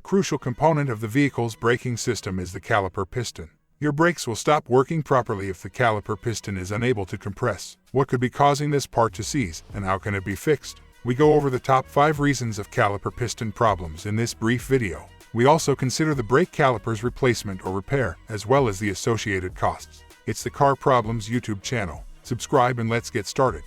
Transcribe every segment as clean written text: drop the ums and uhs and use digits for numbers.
crucial component of the vehicle's braking system is the caliper piston. Your brakes will stop working properly if the caliper piston is unable to compress. What could be causing this part to seize, and how can it be fixed? We go over the top 5 reasons of caliper piston problems in this brief video. We also consider the brake caliper's replacement or repair, as well as the associated costs. It's the Car Problems YouTube channel. Subscribe and let's get started.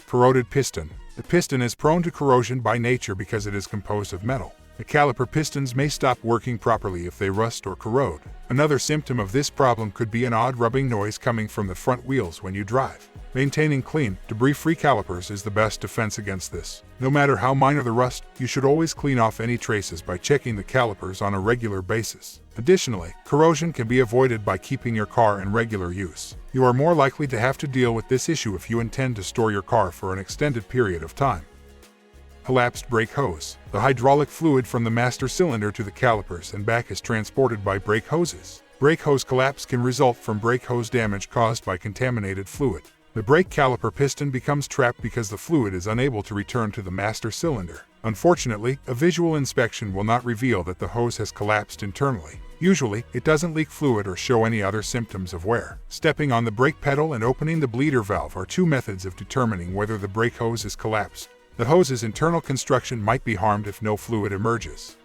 Corroded piston. The piston is prone to corrosion by nature because it is composed of metal. The caliper pistons may stop working properly if they rust or corrode. Another symptom of this problem could be an odd rubbing noise coming from the front wheels when you drive. Maintaining clean, debris-free calipers is the best defense against this. No matter how minor the rust, you should always clean off any traces by checking the calipers on a regular basis. Additionally, corrosion can be avoided by keeping your car in regular use. You are more likely to have to deal with this issue if you intend to store your car for an extended period of time. Collapsed brake hose. The hydraulic fluid from the master cylinder to the calipers and back is transported by brake hoses. Brake hose collapse can result from brake hose damage caused by contaminated fluid. The brake caliper piston becomes trapped because the fluid is unable to return to the master cylinder. Unfortunately, a visual inspection will not reveal that the hose has collapsed internally. Usually, it doesn't leak fluid or show any other symptoms of wear. Stepping on the brake pedal and opening the bleeder valve are 2 methods of determining whether the brake hose is collapsed. The hose's internal construction might be harmed if no fluid emerges.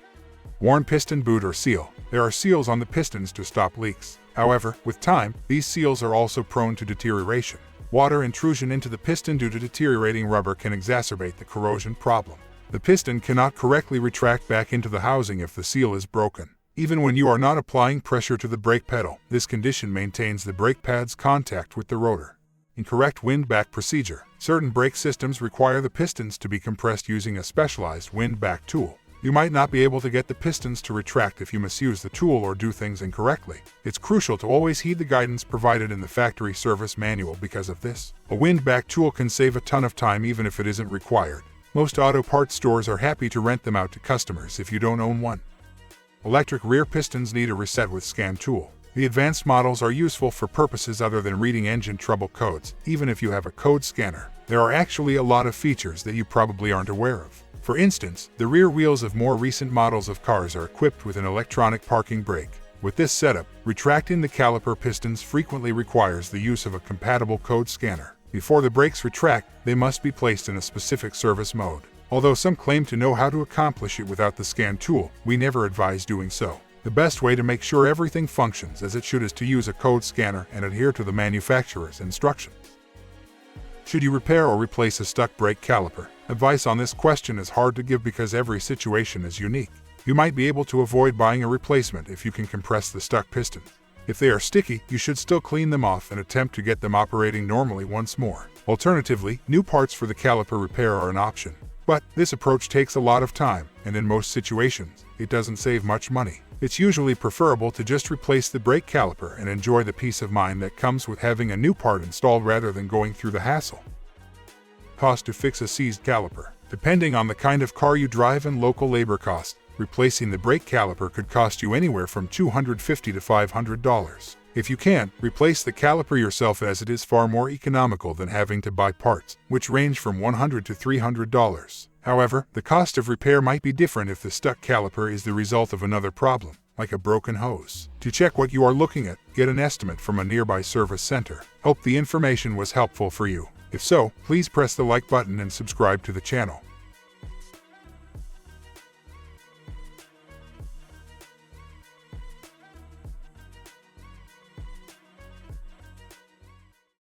Worn piston boot or seal. There are seals on the pistons to stop leaks. However, with time, these seals are also prone to deterioration. Water intrusion into the piston due to deteriorating rubber can exacerbate the corrosion problem. The piston cannot correctly retract back into the housing if the seal is broken. Even when you are not applying pressure to the brake pedal, this condition maintains the brake pad's contact with the rotor. Incorrect wind-back procedure. Certain brake systems require the pistons to be compressed using a specialized wind-back tool. You might not be able to get the pistons to retract if you misuse the tool or do things incorrectly. It's crucial to always heed the guidance provided in the factory service manual because of this. A wind-back tool can save a ton of time even if it isn't required. Most auto parts stores are happy to rent them out to customers if you don't own one. Electric rear pistons need a reset with scan tool. The advanced models are useful for purposes other than reading engine trouble codes. Even if you have a code scanner, there are actually a lot of features that you probably aren't aware of. For instance, the rear wheels of more recent models of cars are equipped with an electronic parking brake. With this setup, retracting the caliper pistons frequently requires the use of a compatible code scanner. Before the brakes retract, they must be placed in a specific service mode. Although some claim to know how to accomplish it without the scan tool, we never advise doing so. The best way to make sure everything functions as it should is to use a code scanner and adhere to the manufacturer's instructions. Should you repair or replace a stuck brake caliper? Advice on this question is hard to give because every situation is unique. You might be able to avoid buying a replacement if you can compress the stuck pistons. If they are sticky, you should still clean them off and attempt to get them operating normally once more. Alternatively, new parts for the caliper repair are an option. But this approach takes a lot of time, and in most situations, it doesn't save much money. It's usually preferable to just replace the brake caliper and enjoy the peace of mind that comes with having a new part installed rather than going through the hassle. Cost to fix a seized caliper. Depending on the kind of car you drive and local labor costs, replacing the brake caliper could cost you anywhere from $250 to $500. If you can, replace the caliper yourself as it is far more economical than having to buy parts, which range from $100 to $300. However, the cost of repair might be different if the stuck caliper is the result of another problem, like a broken hose. To check what you are looking at, get an estimate from a nearby service center. Hope the information was helpful for you. If so, please press the like button and subscribe to the channel.